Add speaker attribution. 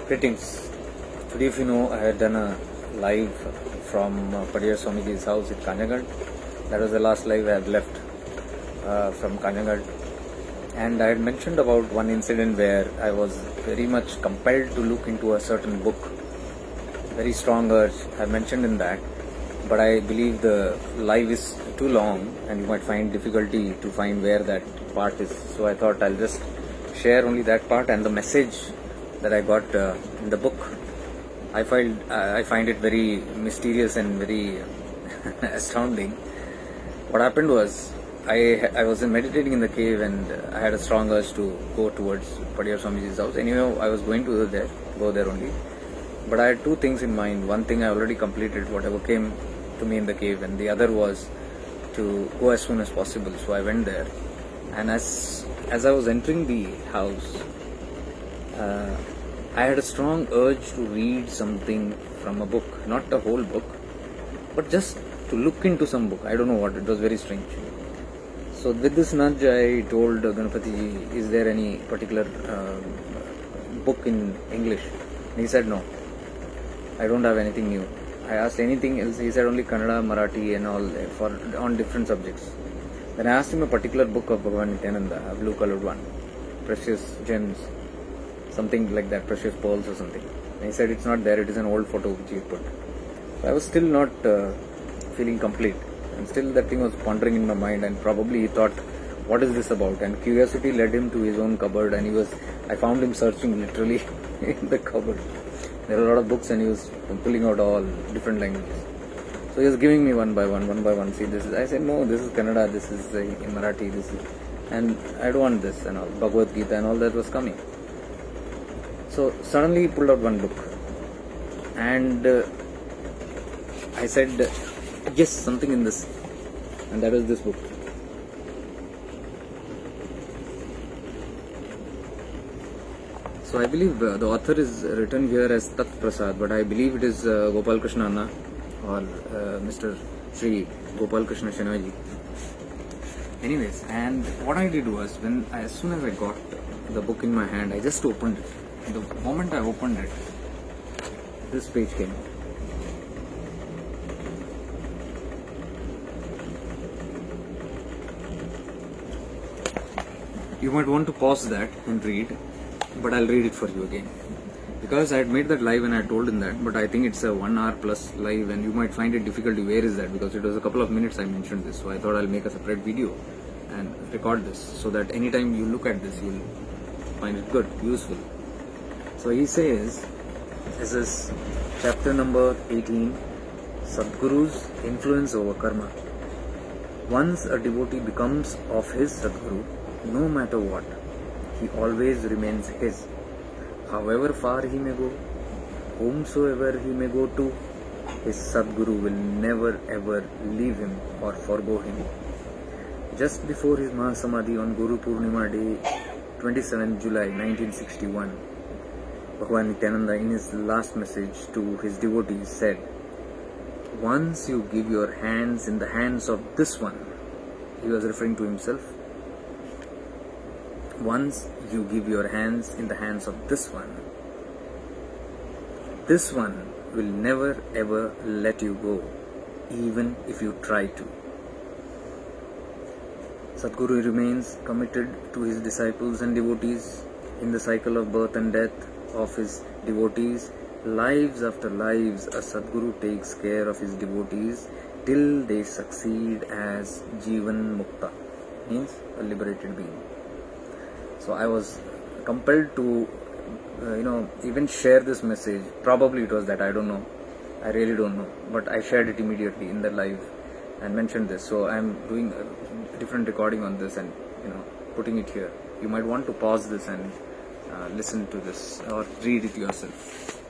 Speaker 1: Greetings. Today, if you know, I had done a live from Padiyar Swamiji's house in Kanjagad. That was the last live I had left from Kanjagad. And I had mentioned about one incident where I was very much compelled to look into a certain book. Very strong urge, I mentioned in that. But I believe the live is too long and you might find difficulty to find where that part is. So I thought I'll just share only that part and the message that I got in the book. I find it very mysterious and very astounding. What happened was, I was meditating in the cave and I had a strong urge to go towards Padiyar Swamiji's house. Anyway, I was going to go there only. But I had two things in mind. One thing I already completed, whatever came to me in the cave, and the other was to go as soon as possible. So I went there, and as I was entering the house, I had a strong urge to read something from a book, not a whole book, but just to look into some book. I don't know what, it was very strange. So with this nudge, I told Ganapati ji, is there any particular book in English? And he said no, I don't have anything new. I asked anything else, he said only Kannada, Marathi and all on different subjects. Then I asked him a particular book of Bhagavan Nityananda, a blue colored one, Precious Gems, something like that, Precious Pearls or something. And he said it's not there, it is an old photo which he put. So I was still not feeling complete, and still that thing was pondering in my mind, and probably he thought, what is this about? And curiosity led him to his own cupboard, and I found him searching literally in the cupboard. There were a lot of books and he was pulling out all different languages. So he was giving me one by one. See, this is, I said, no, this is Kannada, this is in Marathi, this is, and I don't want this and all, Bhagavad Gita and all that was coming. So suddenly he pulled out one book and I said, yes, something in this, and that was this book. So I believe the author is written here as Tat Prasad, but I believe it is Gopal Krishna Anna or Mr. Sri Gopal Krishna Shenoyji. Anyways, and what I did was, as soon as I got the book in my hand, I just opened it. The moment I opened it, this page came out. You might want to pause that and read, but I'll read it for you again. Because I had made that live and I told him that, but I think it's a 1 hour plus live and you might find it difficult. Where is that? Because it was a couple of minutes I mentioned this, so I thought I'll make a separate video and record this so that anytime you look at this, you'll find it good, useful. So he says, this is chapter number 18, Sadguru's influence over karma. Once a devotee becomes of his Sadguru, no matter what, he always remains his. However far he may go, whomsoever he may go to, his Sadguru will never ever leave him or forgo him. Just before his Mahasamadhi on Guru Purnima day, 27 July 1961, Bhagavan Nityananda in his last message to his devotees said, once you give your hands in the hands of this one, he was referring to himself, once you give your hands in the hands of this one will never ever let you go, even if you try to. Sadguru remains committed to his disciples and devotees in the cycle of birth and death of his devotees. Lives after lives, a Sadguru takes care of his devotees till they succeed as Jivan Mukta, means a liberated being. So I was compelled to, even share this message. Probably it was that, I don't know. I really don't know. But I shared it immediately in the live and mentioned this. So I'm doing a different recording on this and, putting it here. You might want to pause this and listen to this or read it yourself.